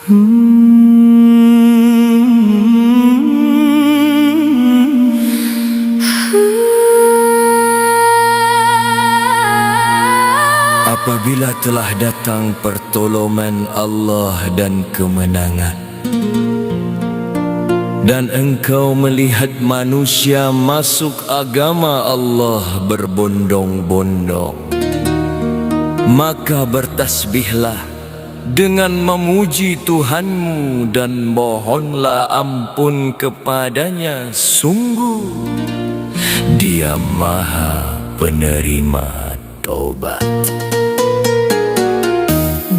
Apabila telah datang pertolongan Allah dan kemenangan, dan engkau melihat manusia masuk agama Allah berbondong-bondong, maka bertasbihlah dengan memuji Tuhanmu dan mohonlah ampun kepadanya. Sungguh Dia Maha Penerima Taubat.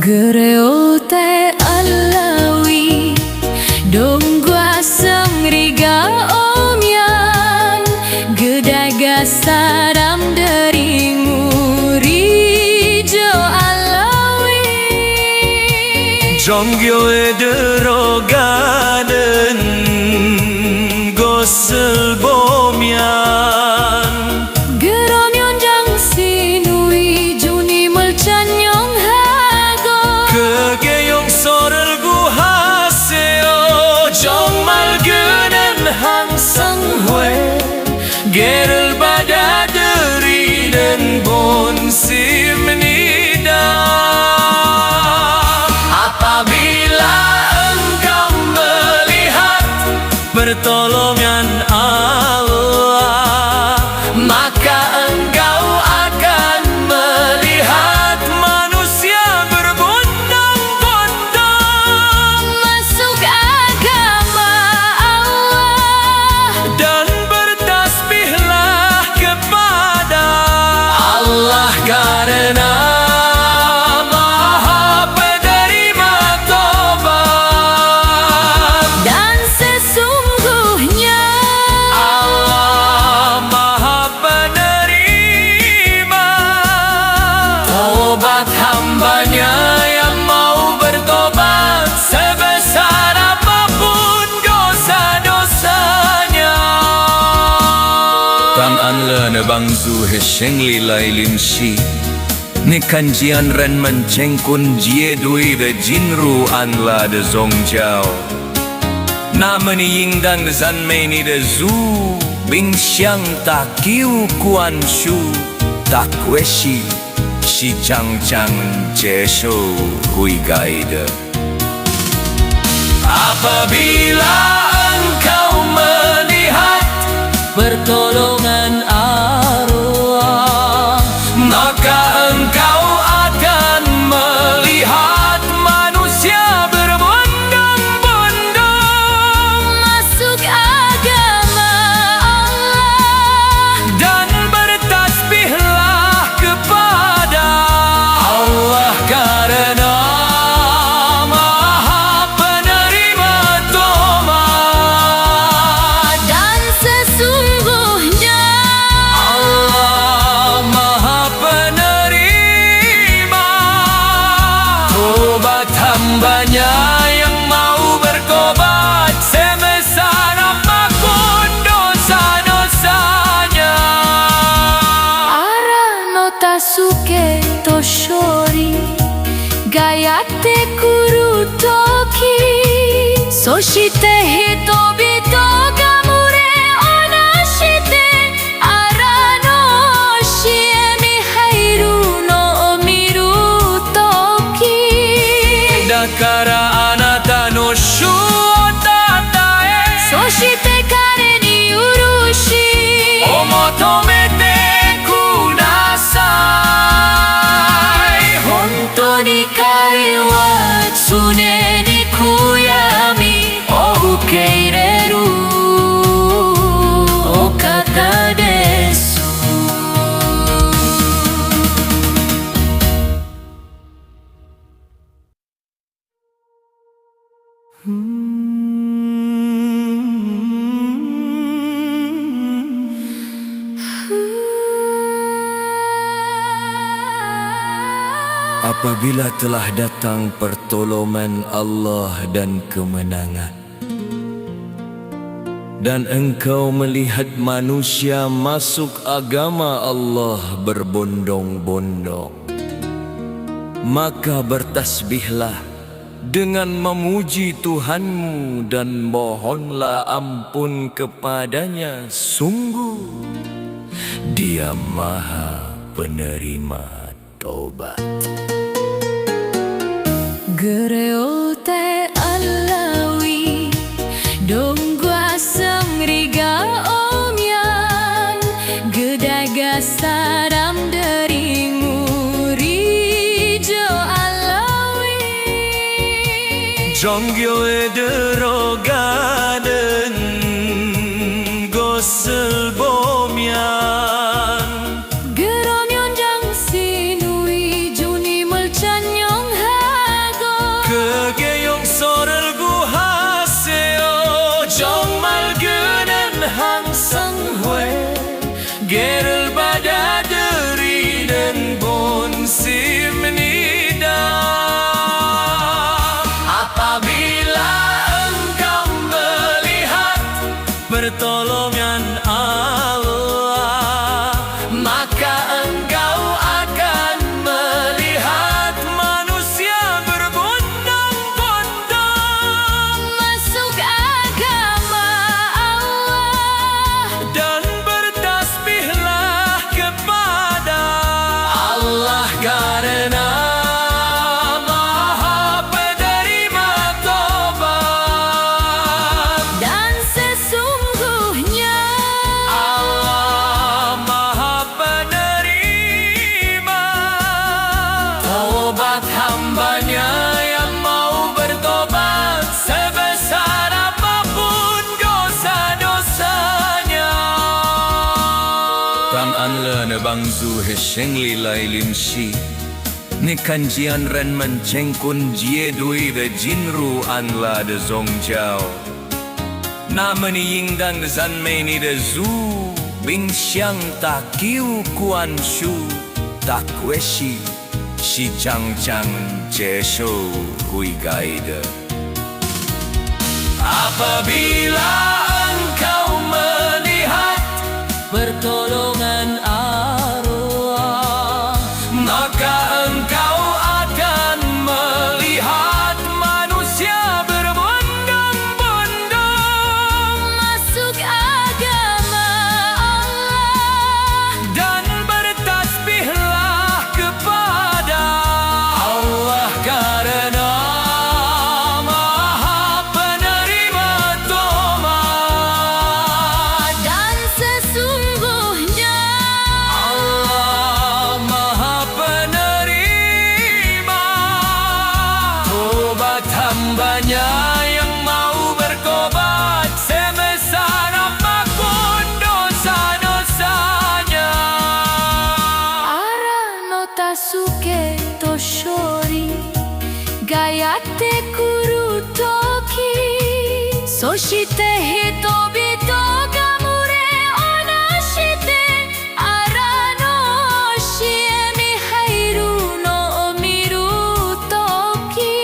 Gereo te alawi dong gua semriga omyan gedaga saram dari ngurijo alawi Jonggyo ederoganen gosel bomyan geromyon jang sinui juni melcanyong hago kegeyong sorel guhaseo jong malgenen hang sanghwe gerel badaderi dan bonsi menida. Apabila engkau melihat pertolongan Allah, maka engkau akan melihat manusia berbondong-bondong masuk agama Allah dan bertasbihlah kepada Allah karena Maha Penerima Taubat. dan sesungguhnya Allah Maha Penerima Taubat hambanya yang mau bertobat sebesar apapun dosa-dosanya. Tang an le ne bang zu he sheng li lai lim shi ni kan jian ren men cheng kun jie dui de jinru an la de zong jiao na meni ying dan zan mei ni de zu bing xiang ta kiu kuan shu ta kue shi shi chang chang che shou hui gai de. Apabila engkau melihat pertolongan Allah, maka engkau akan melihat manusia berbondong-bondong masuk agama Allah dan bertasbihlah kepada Allah karena Maha Penerima Taubat. dan sesungguhnya Allah Maha Penerima Taubat hambanya yang mau bertobat sebesar apapun dosa-dosanya. arano tasuke toshori gayate kurutoki soshite hitobito ga mure onashite arano shie mihairu no miru toki Dakara anata no shutatae そして彼に許し omotomete kudasai. 本当に彼は常に悔やみを受け入れるお方です。 Apabila telah datang pertolongan Allah dan kemenangan, dan engkau melihat manusia masuk agama Allah berbondong-bondong, maka bertasbihlah dengan memuji Tuhanmu dan mohonlah ampun kepadanya. Sungguh Dia Maha Penerima Taubat. Gereo te alawi dong gua semriga omyan gedaga sadam dari murijo alawi Jonggyo derogaden gosel bomyan geronyon jang sinui juni melcanyong hago kegeyong sorel guhaseo jong malgenen hang sang hue gerel bada deri dan bon simnida. Apabila engkau melihat pertolongan Allah, maka engkau akan melihat manusia berbondong-bondong masuk agama Allah dan bertasbihlah kepada Allah karena Maha Penerima Taubat. dan sesungguhnya Allah Maha Penerima taubat hambanya yang mau bertobat sebesar apapun dosa-dosanya. Tang an le ne bang zu he sheng li lai lim shi ni kan jian ren man cheng kun jie dui de jinru an la de zong jiao na meni ying dan de zan mei ni de zu bing xiang ta kiu kuan shu ta kue shi shi chang chang jie shou hui gai de. Apabila engkau melihat pertolongan Allah, maka engkau akan melihat manusia berbondong-bondong masuk agama Allah dan bertasbihlah kepada Allah karena Maha Penerima Taubat. dan sesungguhnya Allah Maha Penerima taubat hambanya yang mau bertobat sebesar apapun dosa-dosanya. arano tasuke toshori gayate kurutoki soshite hitobito gamure onashite arano shiemi hairu no miru toki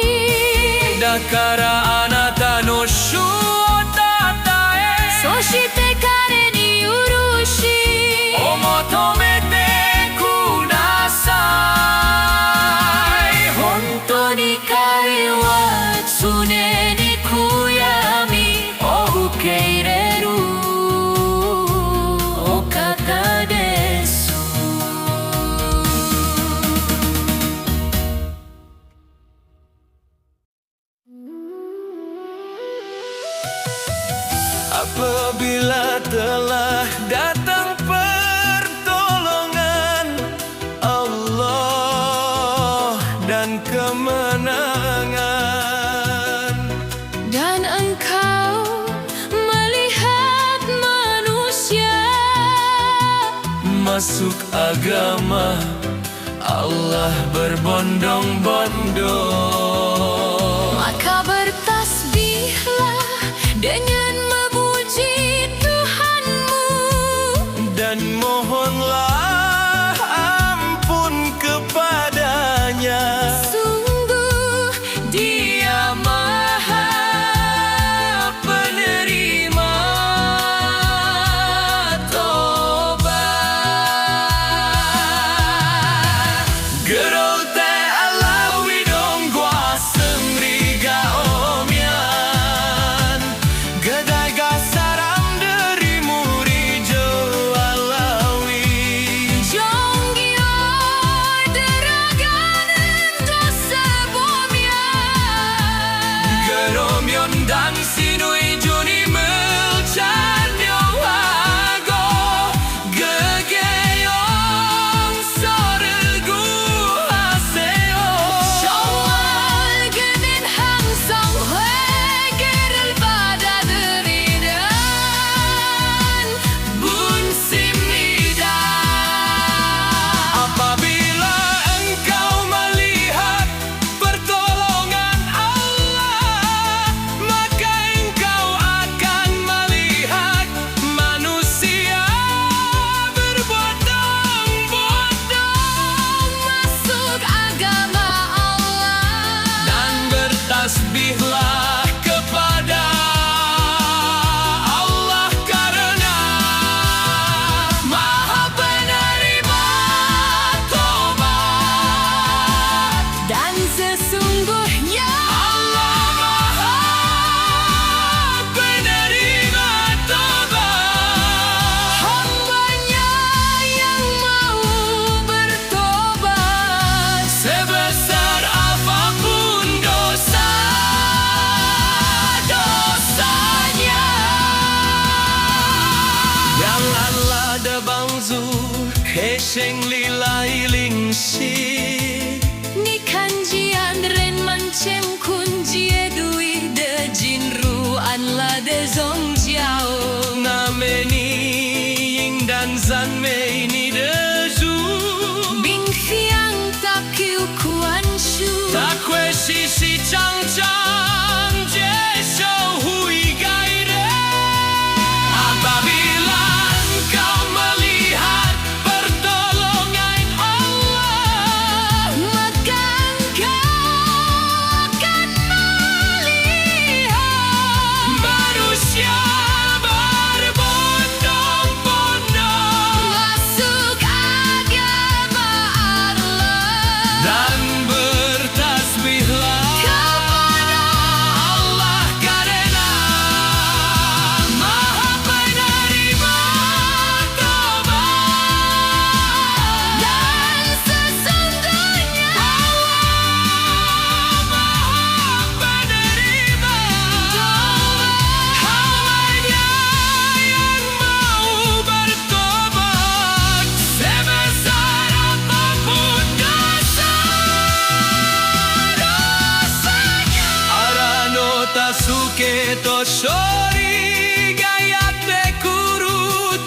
Dakara anata no shutatae そして彼に許し omotomete kudasai. 本当に彼は常に悔やみを受け入れるお方です Apabila telah datang pertolongan Allah dan kemenangan, dan engkau melihat manusia masuk agama Allah berbondong-bondong, maka bertasbihlah dengan memuji Tuhanmu dan mohonlah ampun kepadanya. sungguh Dia Maha Penerima Taubat. Gerol te alawi dong gua 그러면 당신의 주님을 찬양하고 그게 용서를 구하세요. 저와 그는 항상 회개를 받아들이는 분입니다. Apabila engkau melihat pertolongan Allah, maka engkau akan melihat manusia berbondong-bondong masuk agama Allah. dan bertasbihlah kepada Allah karena Maha Penerima Tobat. Dan sesungguhnya Allah Maha Penerima Tobat. hamba-Nya yang mau bertobat. Sebesar apapun dosa-dosanya. Yang Allah da bang zu he sheng li lai ling shi. Ni kan jian ren man chem kun jie dui de jin ru an la de zong jiao. Na me ni ying dan zan me ni de zu. Bing fiang tak kiu kuan shu. Ta kwe shi shi chang chang je shou hui gai re. Apabila engkau melihat pertolongan Allah, Maka engkau akan melihat manusia berbondong-bondong masuk agama Allah. dan bertasbihlah Kepada Allah karena Maha Penerima Tobat. dan sesungguhnya Allah Maha Penerima Tobat. Hamba-Nya yang mau bertobat sebesar apapun dosa-dosanya. Arano tasuke to shori gayate kuru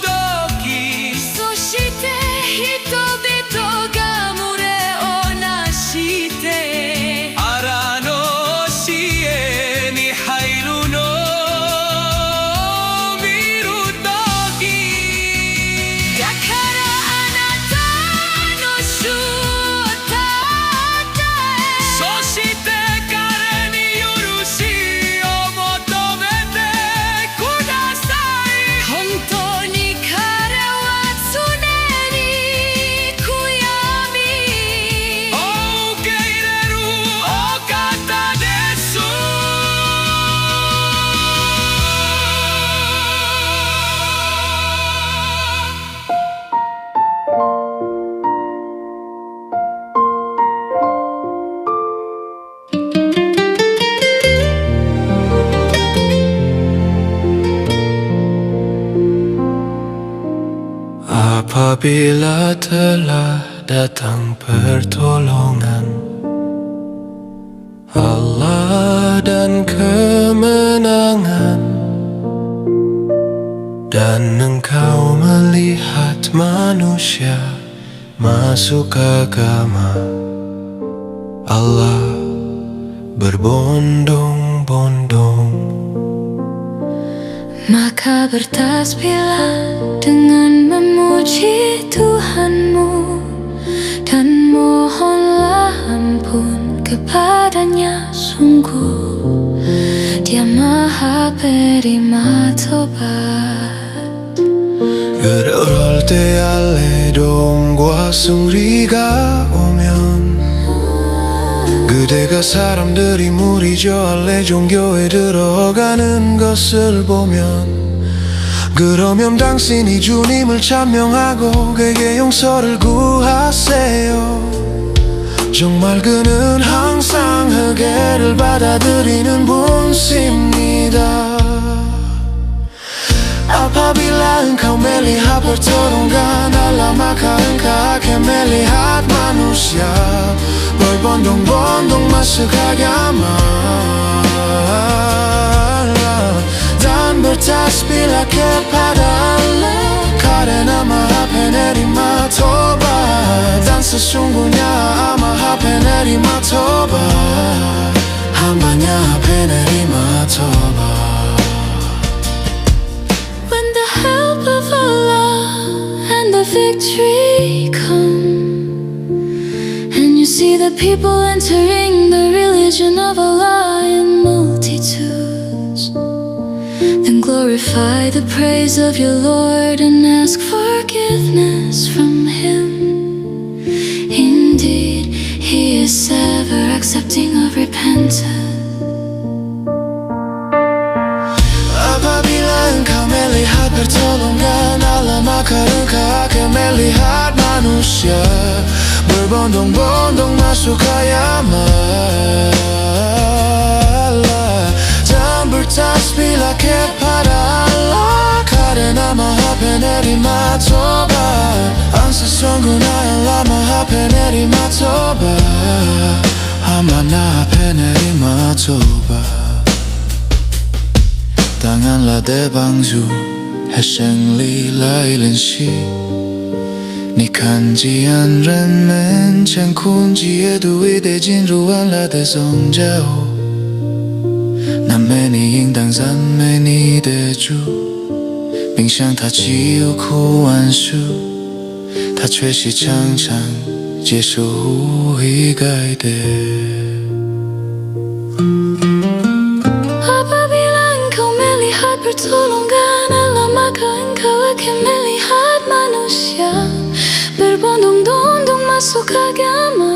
toki. Soshite hitobito ga mure onashite. Arano shie ni hairu no miru toki. Dakara anata no shutate. Soshite kare ni yurushi o motomete kudasai. Honto ni kare wa tsune ni kuyami. Okeireru okata desu. Apabila telah datang pertolongan Allah dan kemenangan, dan engkau melihat manusia masuk agama Allah berbondong-bondong, Maka bertasbihlah dengan memuji Tuhanmu dan mohonlah ampun kepadanya. Sungguh Dia Maha Penerima Tobat. 그럴 때 알레돔과 승리가 오면 그대가 사람들이 무리죠 알레 종교에 들어가는 것을 보면, 그러면 당신이 주님을 찬명하고 그에게 용서를 구하세요. 정말 그는 항상 흑해를 받아들이는 분입니다. Apabila engkau melihat pertolongan Allah, maka engkau akan melihat manusia berbondong-bondong masuk agama dan bertasbihlah kepada Allah, karena Maha Penerima Tobat, dan sesungguhnya Maha Penerima Tobat, hambanya penerima tobat. When the help of Allah and the victory come, and you see the people entering the religion of Allah in multitudes, then glorify the praise of your Lord and ask forgiveness from Him. Indeed, He is ever accepting of repentance. Apabila engkau melihat pertolongan Allah, maka engkau akan melihat manusia berbondong-bondong masuk agama Allah, dan bertasbihlah kepada Allah, karena Maha Penerima Tobat, dan sesungguhnya Allah Maha Penerima Tobat, hambanya penerima tobat. Tanganlah 대방주 해생里来联系，你看既然人们乾坤皆都已得进入安拉的宗教，那么你应当赞美你的主，并向他祈求苦安舒，他却是常常接受悔改的。Pertolongan Allah, maka engkau akan melihat manusia berbondong-bondong masuk agama.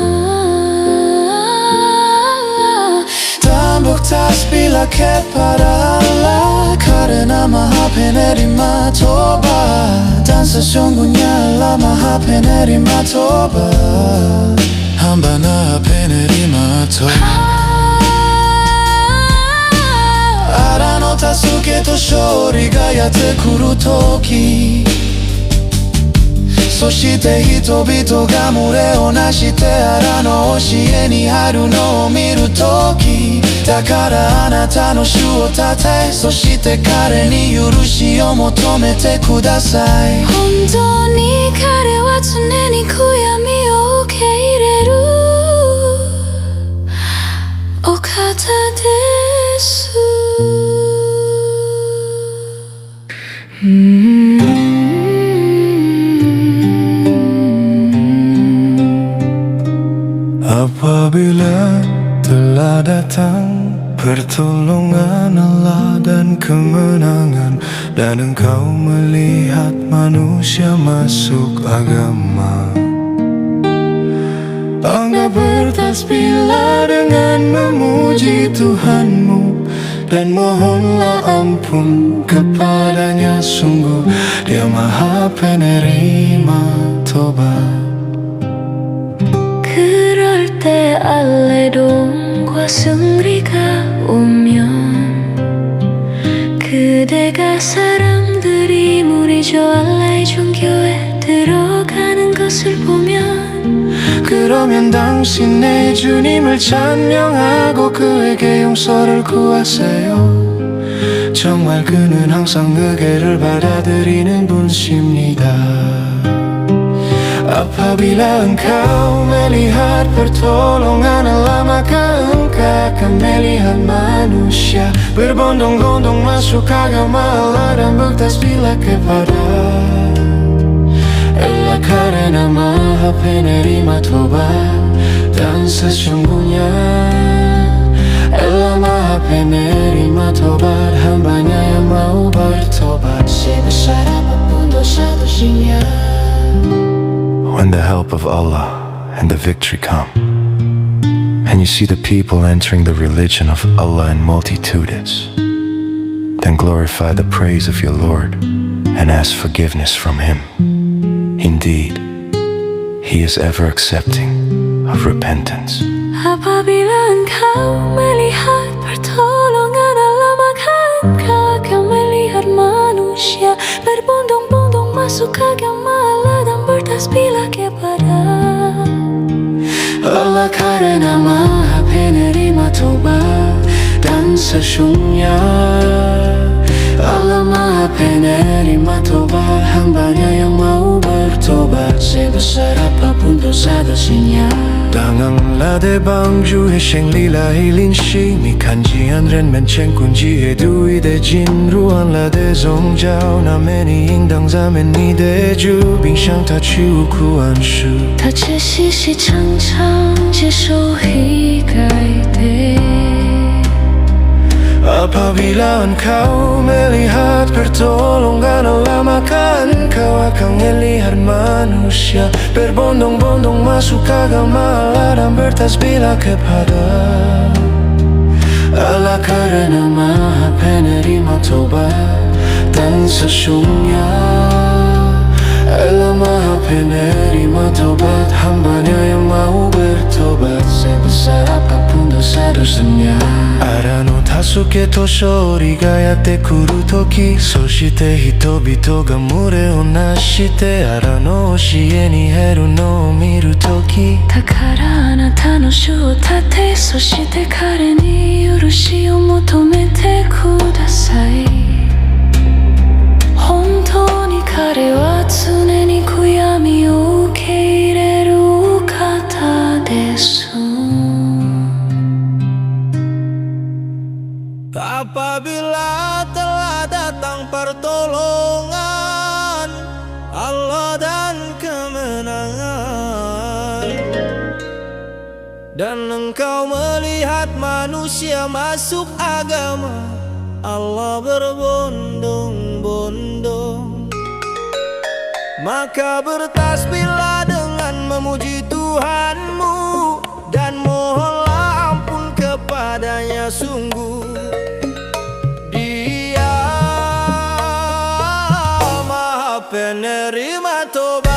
Dan bertasbihlah kepada Allah, karena Maha Penerima Tobat, dan sesungguhnya Allah Maha Penerima Tobat, hambanya penerima tobat. 荒野の助けと勝利がやってくるとき、そして人々が群れをなして荒野の教えに入るのを見るとき、だからあなたの主をたたえ、そして彼に許しを求めてください。本当に彼は常に悔やみを受け入れるお方です。Apabila telah datang pertolongan Allah dan kemenangan, dan engkau melihat manusia masuk agama, engkau bertasbihlah dengan memuji Tuhanmu, dan mohonlah ampun kepadanya, sungguh Dia Maha Penerima Tobat. 그럴 때 알레돔과 승리가 오면, 그대가 사람들이 무리죠 알라의 종교에 들어가는 것을 보면, 그러면 당신 내 주님을 찬양하고 그에게 용서를 구하세요. 정말 그는 항상 흑해를 받아들이는 분입니다. Apabila engkau melihat pertolongan Allah, maka engkau akan melihat manusia berbondong-bondong masuk agama Allah, dan bertasbihlah kepada Allah, karena Maha Penerima Tobat, dan sesungguhnya Allah Maha Penerima Tobat, hambanya yang mau bertobat sebesar apapun dosa-dosanya. When the help of Allah and the victory come, and you see the people entering the religion of Allah in multitudes, then glorify the praise of your Lord and ask forgiveness from Him. Indeed, He is ever accepting of repentance. Apabila engkau melihat pertolongan Allah, maka engkau akan melihat manusia berbondong-bondong masuk agama Allah dan bertasbihlah kepada Allah, karena Maha Penerima Taubat dan sesungguhnya Allah Maha Penerima Taubat, hambanya yang mau bertobat sebesar apapun dosa-dosanya. 当俺拉的帮助和胜利来临时，你看见俺人们乾坤几也独一的进入俺拉的宗教，那么你应当赞美你的主，并向他去无苦安舒。他却细细长长接受悔改的。 Apabila engkau melihat pertolongan Allah, maka engkau akan melihat manusia berbondong-bondong masuk agama Allah dan bertasbihlah kepada Allah, karena Maha Penerima Taubat dan sesungguhnya Allah Maha Penerima Taubat, hambanya yang mau bertobat sebesar apapun dosa-dosanya. 荒野の助けと勝利がやってくるとき、そして人々が群れをなして荒野教えに減るのを見るとき、だからあなたの主を立て、そして彼に許しを求めてください。本当に彼は常に悔やみを受け入れる方です。 Apabila telah datang pertolongan Allah dan kemenangan, dan engkau melihat manusia masuk agama Allah berbondong-bondong, maka bertasbihlah dengan memuji Tuhanmu dan mohonlah ampun kepadanya, sungguh penerima tobat.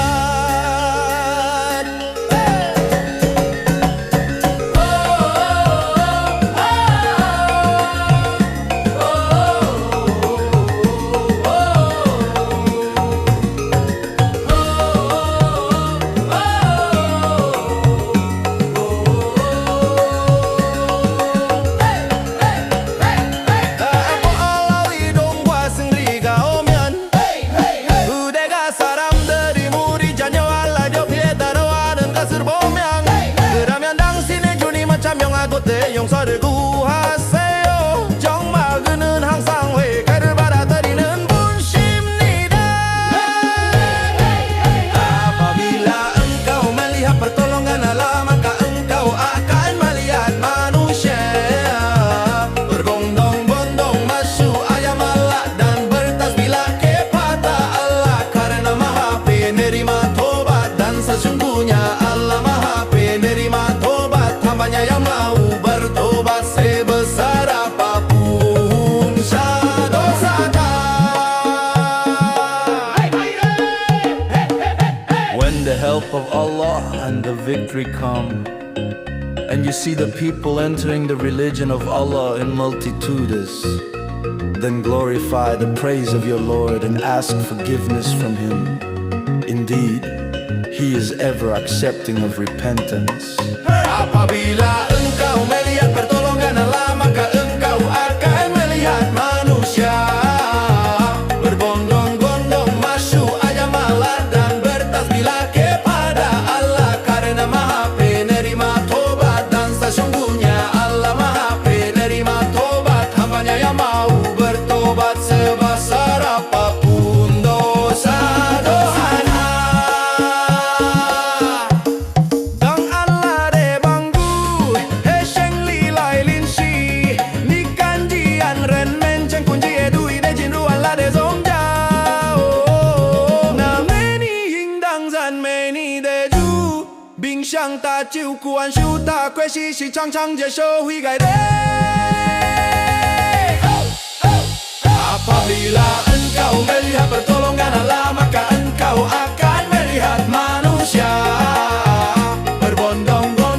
용서를 구하세요. 정말 그는 항상 회개를 받아들이는 분십니다. Apabila engkau melihat pertolongan Allah, maka engkau akan melihat manusia berbondong-bondong masuk ayam Allah dan bertasbihlah kepada Allah, karena Maha Penerima Tobat dan sesungguhnya Allah Maha Penerima Tobat, hambanya yang mau bertobat sebesar apapun dosanya. When the help of Allah and the victory come, and you see the people entering the religion of Allah in multitudes, then glorify the praise of your Lord and ask forgiveness from Him. Indeed, He is ever accepting of repentance. Apabila engkau melihat pertolongan Allah, maka engkau akan melihat manusia berbondong-bondong masuk ayam Allah dan bertasbihlah kepada Allah, karena Maha Penerima Tobat dan sesungguhnya Allah Maha Penerima Tobat, hambanya yang mau bertobat sebesar apapun dosa-dosanya. Bình sang ta chịu quan shu ta quay si chang chang je show hui gai de. Apabila engkau melihat pertolongan Allah, maka engkau akan melihat manusia berbondong-bondong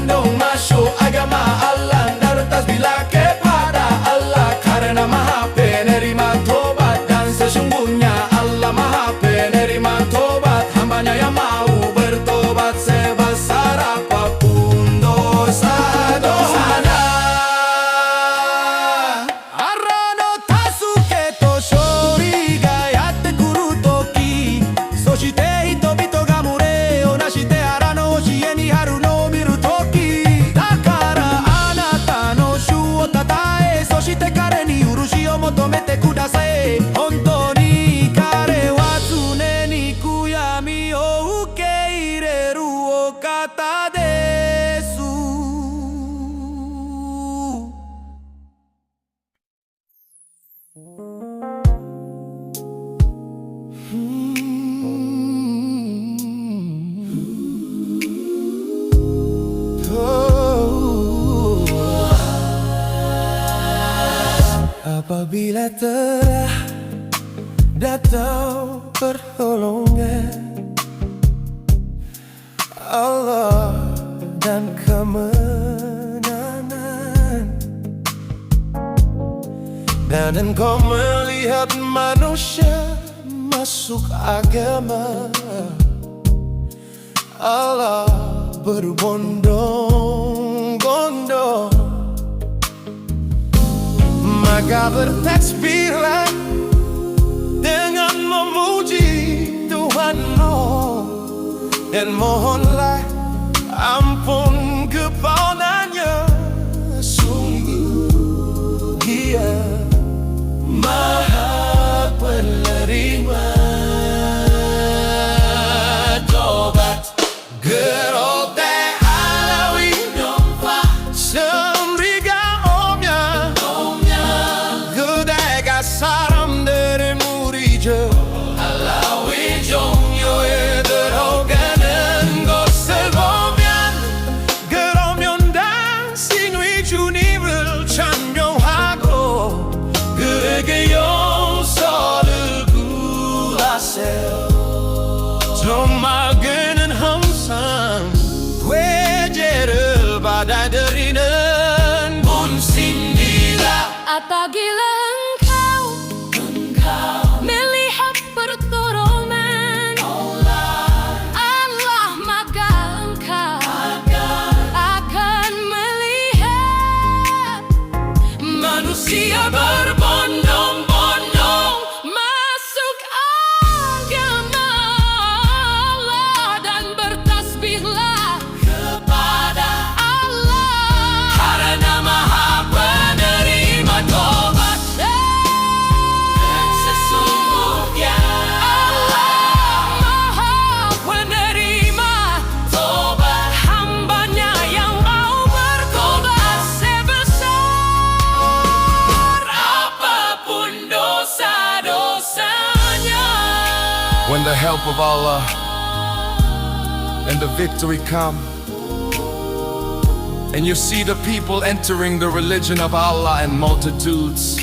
Apabila telah datang pertolongan Allah dan kemenangan, dan engkau melihat manusia masuk agama Allah berbondong-bondong, maka bertasbihlah dengan memuji Tuhanmu dan mohonlah ampun kepadanya. Sungguh Dia Maha penerima tobat. Gerote alawi semriga omnya gede saram dari murija alawi jongyo ederoganen goselbomian geromyon dan sinui junivel chanyo hago geregeyon sodel gulasel Tomagenin hamsan Wejerel badai derinen Bun sindira Apabila engkau melihat pertolongan Allah, maka engkau akan melihat manusia berbondong-bondong masuk agama Allah, dan bertasbihlah kepada Allah karena Maha penerima tobat. Dan sesungguhnya Allah Maha penerima tobat hambanya yang mau bertobat, sebesar apapun dosa-dosanya. When the help of Allah and the victory come, and you see the people entering the religion of Allah in multitudes,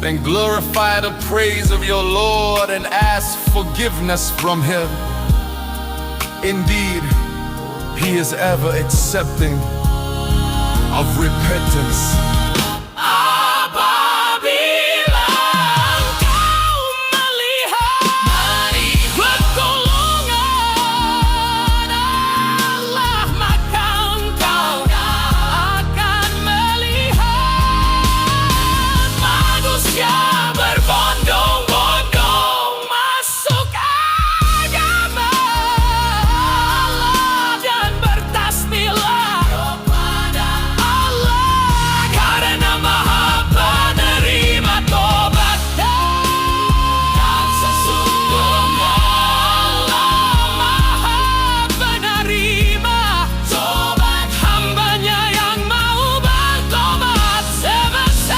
then glorify the praise of your Lord and ask forgiveness from Him. Indeed, He is ever accepting of repentance. Apabila engkau melihat pertolongan Allah, maka engkau akan melihat manusia berbondong-bondong masuk agama Allah, dan bertasbihlah kepada Allah karena Maha penerima tobat. Dan sesungguhnya Allah Maha penerima tobat hambanya yang mau bertobat, sebesar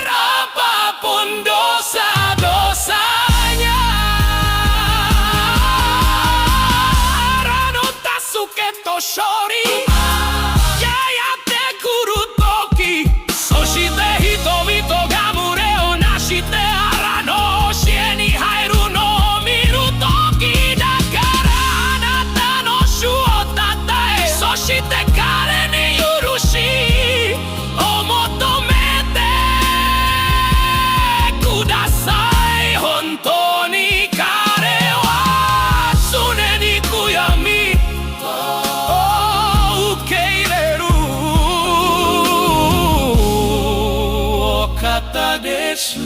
apapun dosa-dosanya. Arano tasuke toshori yayate kuru toki soshite hitomito ga mure o nashite arano shie ni hairu no miru toki, dakara anata no shu o tatae soshite kare ni yurushi o motomete kudasai. Hontou ni kare wa sune ni kuyami ukeireru okata desu.